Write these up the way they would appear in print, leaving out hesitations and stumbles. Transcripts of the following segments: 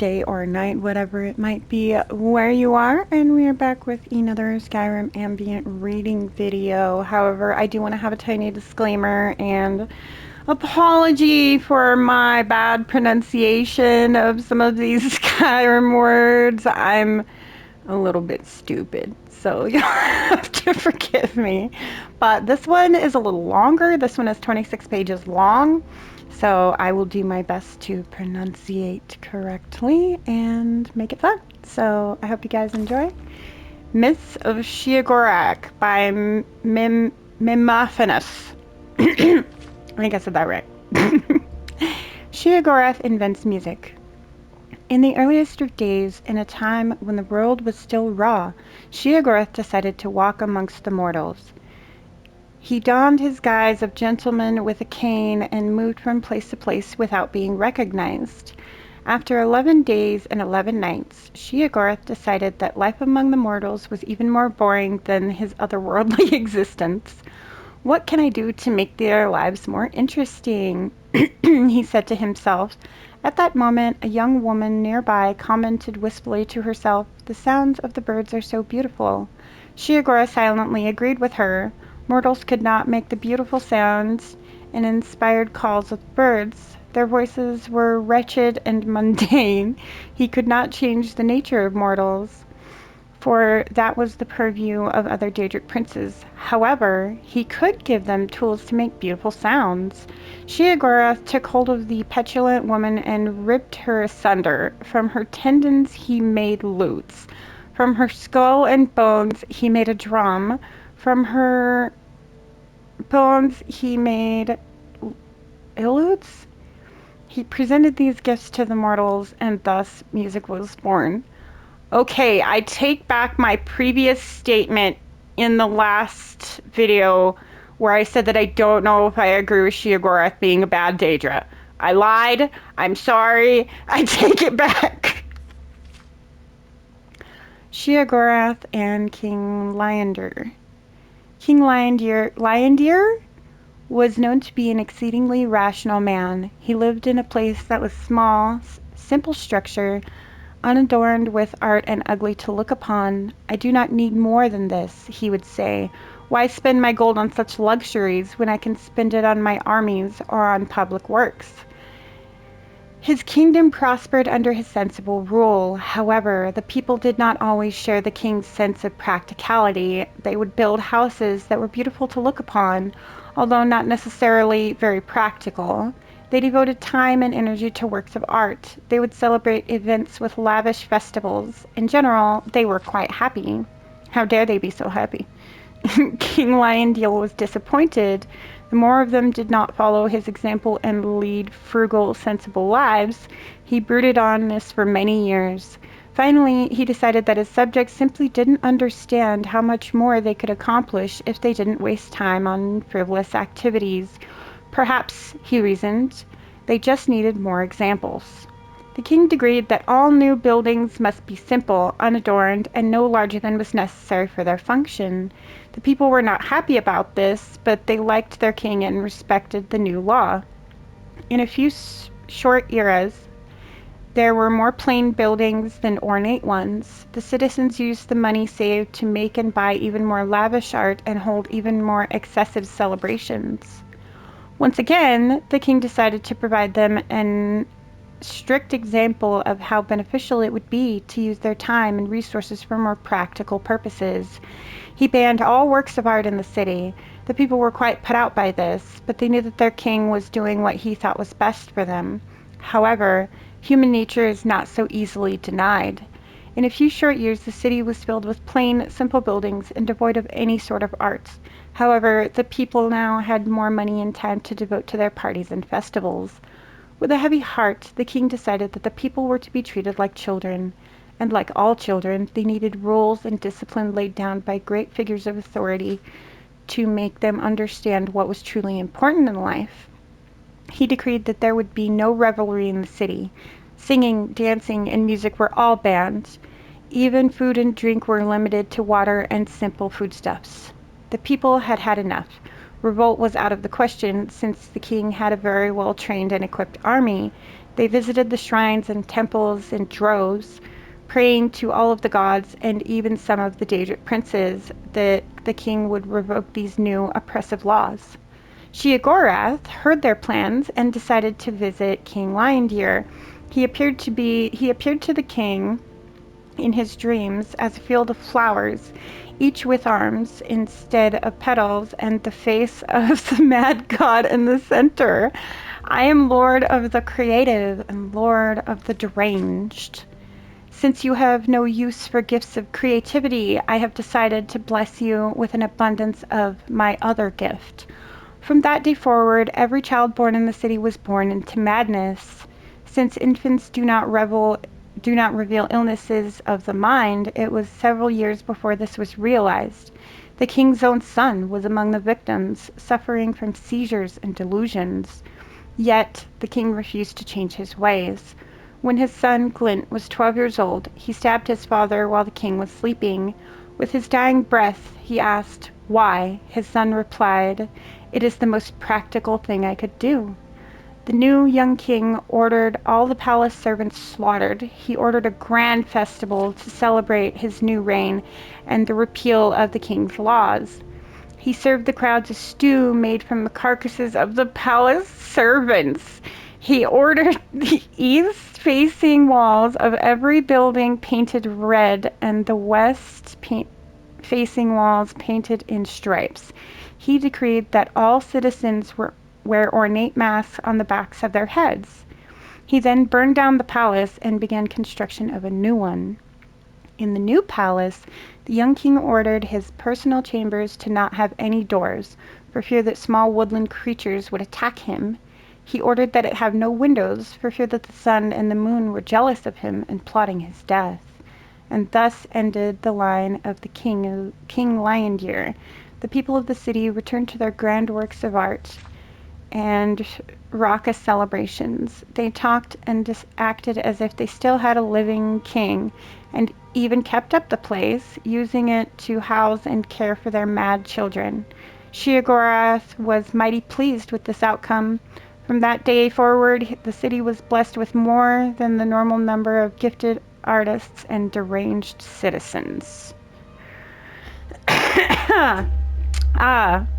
day or night, whatever it might be where you are, and we are back with another Skyrim ambient reading video. However, I do want to have a tiny disclaimer and apology for my bad pronunciation of some of these Skyrim words. I'm a little bit stupid, so you'll have to forgive me. But this one is a little longer. This one is 26 pages long, so I will do my best to pronunciate correctly and make it fun. So I hope you guys enjoy. Myths of Sheogorath by Mimophanes. I think I said that right. Sheogorath invents music. In the earliest of days, in a time when the world was still raw, Sheogorath decided to walk amongst the mortals. He donned his guise of gentleman with a cane and moved from place to place without being recognized. After 11 days and 11 nights, Sheogorath decided that life among the mortals was even more boring than his otherworldly existence. What can I do to make their lives more interesting? He said to himself. At that moment, a young woman nearby commented wistfully to herself, "The sounds of the birds are so beautiful." Sheogorath silently agreed with her. Mortals could not make the beautiful sounds and inspired calls of birds. Their voices were wretched and mundane. He could not change the nature of mortals, for that was the purview of other Daedric princes. However, he could give them tools to make beautiful sounds. Sheogorath took hold of the petulant woman and ripped her asunder. From her tendons he made lutes. From her skull and bones he made a drum. From her bones he made lutes. He presented these gifts to the mortals, and thus music was born. Okay, I take back my previous statement in the last video where I said that I don't know if I agree with Sheogorath being a bad Daedra. I lied. I'm sorry. I take it back. Sheogorath and King Liondir. King Liondir was known to be an exceedingly rational man. He lived in a place that was small, simple structure, unadorned with art and ugly to look upon. "I do not need more than this," he would say. "Why spend my gold on such luxuries when I can spend it on my armies or on public works?" His kingdom prospered under his sensible rule. However, the people did not always share the king's sense of practicality. They would build houses that were beautiful to look upon, although not necessarily very practical. They devoted time and energy to works of art. They would celebrate events with lavish festivals. In general, they were quite happy. How dare they be so happy? King Liondir was disappointed. The more of them did not follow his example and lead frugal, sensible lives. He brooded on this for many years. Finally, he decided that his subjects simply didn't understand how much more they could accomplish if they didn't waste time on frivolous activities. Perhaps, he reasoned, they just needed more examples. The king decreed that all new buildings must be simple, unadorned, and no larger than was necessary for their function. The people were not happy about this, but they liked their king and respected the new law. In a few short eras, there were more plain buildings than ornate ones. The citizens used the money saved to make and buy even more lavish art and hold even more excessive celebrations. Once again, the king decided to provide them an strict example of how beneficial it would be to use their time and resources for more practical purposes. He banned all works of art in the city. The people were quite put out by this, but they knew that their king was doing what he thought was best for them. However, human nature is not so easily denied. In a few short years, the city was filled with plain, simple buildings and devoid of any sort of arts. However, the people now had more money and time to devote to their parties and festivals. With a heavy heart, the king decided that the people were to be treated like children, and like all children, they needed rules and discipline laid down by great figures of authority to make them understand what was truly important in life. He decreed that there would be no revelry in the city. Singing, dancing, and music were all banned. Even food and drink were limited to water and simple foodstuffs. The people had had enough. Revolt was out of the question, since the king had a very well-trained and equipped army. They visited the shrines and temples in droves, praying to all of the gods and even some of the Daedric princes that the king would revoke these new oppressive laws. Sheogorath heard their plans and decided to visit King Liondeer. He appeared to the king in his dreams as a field of flowers, each with arms instead of petals, and the face of the mad god in the center. I am Lord of the creative and Lord of the deranged. Since you have no use for gifts of creativity, I have decided to bless you with an abundance of my other gift. From that day forward, every child born in the city was born into madness. Since infants do not reveal illnesses of the mind, it was several years before this was realized. The king's own son was among the victims, suffering from seizures and delusions. Yet the king refused to change his ways. When his son Glint was 12 years old, he stabbed his father while the king was sleeping. With his dying breath, he asked, "Why?" His son replied, "It is the most practical thing I could do." The new young king ordered all the palace servants slaughtered. He ordered a grand festival to celebrate his new reign and the repeal of the king's laws. He served the crowds a stew made from the carcasses of the palace servants. He ordered the east-facing walls of every building painted red and the west-facing walls painted in stripes. He decreed that all citizens wear ornate masks on the backs of their heads. He then burned down the palace and began construction of a new one. In the new palace, the young king ordered his personal chambers to not have any doors, for fear that small woodland creatures would attack him. He ordered that it have no windows, for fear that the sun and the moon were jealous of him and plotting his death. And thus ended the line of the King Liondeer. The people of the city returned to their grand works of art and raucous celebrations. They talked and acted as if they still had a living king, and even kept up the place, using it to house and care for their mad children. Sheogorath was mighty pleased with this outcome. From that day forward, the city was blessed with more than the normal number of gifted artists and deranged citizens.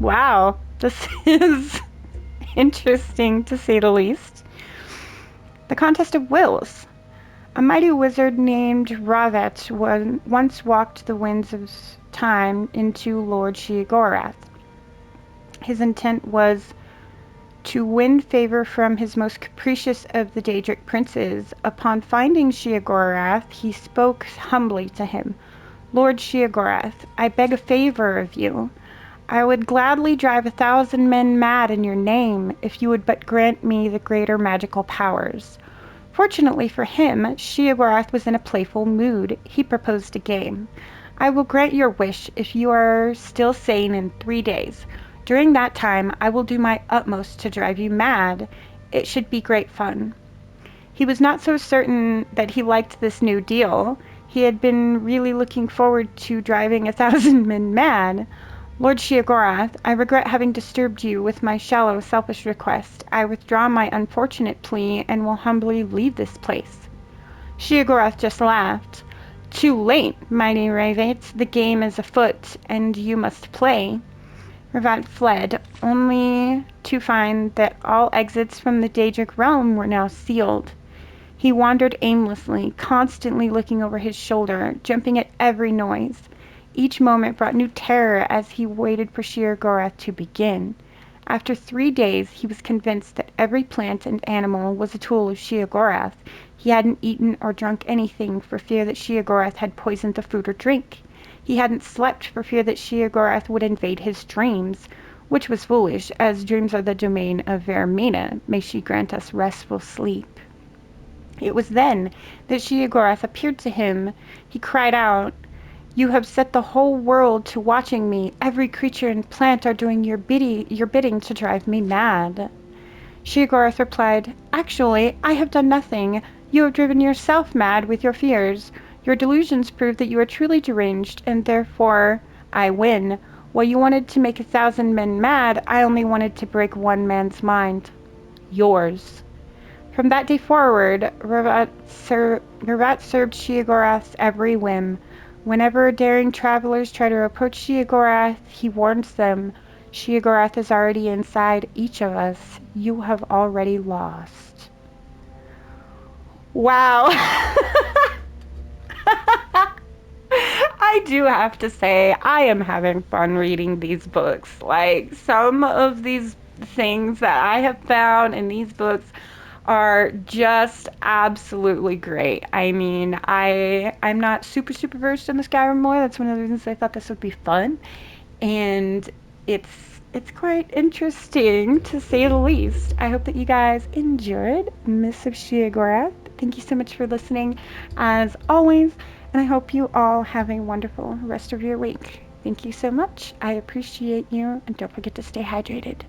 Wow. This is interesting, to say the least. The Contest of Wills. A mighty wizard named Ravet once walked the winds of time into Lord Sheogorath. His intent was to win favor from his most capricious of the Daedric princes. Upon finding Sheogorath, he spoke humbly to him. "Lord Sheogorath, I beg a favor of you. I would gladly drive 1,000 men mad in your name, if you would but grant me the greater magical powers." Fortunately for him, Sheogorath was in a playful mood. He proposed a game. "I will grant your wish if you are still sane in 3 days. During that time, I will do my utmost to drive you mad. It should be great fun." He was not so certain that he liked this new deal. He had been really looking forward to driving 1,000 men mad. "Lord Sheogorath, I regret having disturbed you with my shallow, selfish request. I withdraw my unfortunate plea and will humbly leave this place." Sheogorath just laughed. "Too late, mighty Ravet. The game is afoot, and you must play." Ravat fled, only to find that all exits from the Daedric realm were now sealed. He wandered aimlessly, constantly looking over his shoulder, jumping at every noise. Each moment brought new terror as he waited for Sheogorath to begin. After 3 days, he was convinced that every plant and animal was a tool of Sheogorath. He hadn't eaten or drunk anything for fear that Sheogorath had poisoned the food or drink. He hadn't slept for fear that Sheogorath would invade his dreams, which was foolish, as dreams are the domain of Vaermina. May she grant us restful sleep. It was then that Sheogorath appeared to him. He cried out, "You have set the whole world to watching me. Every creature and plant are doing your bidding to drive me mad." Sheogorath replied, "Actually, I have done nothing. You have driven yourself mad with your fears. Your delusions prove that you are truly deranged, and therefore I win. While you wanted to make 1,000 men mad, I only wanted to break one man's mind. Yours. From that day forward, Ravat served Sheogorath's every whim. Whenever daring travelers try to approach Sheogorath, he warns them, Sheogorath is already inside each of us. You have already lost. Wow. I do have to say, I am having fun reading these books. Like, some of these things that I have found in these books are just absolutely great. I mean, I'm not super versed in the Skyrim lore. That's one of the reasons I thought this would be fun, and it's it's quite interesting to say the least. I hope that you guys enjoyed Miss of Sheogorath. Thank you so much for listening, as always, and I hope you all have a wonderful rest of your week. Thank you so much. I appreciate you, and don't forget to stay hydrated.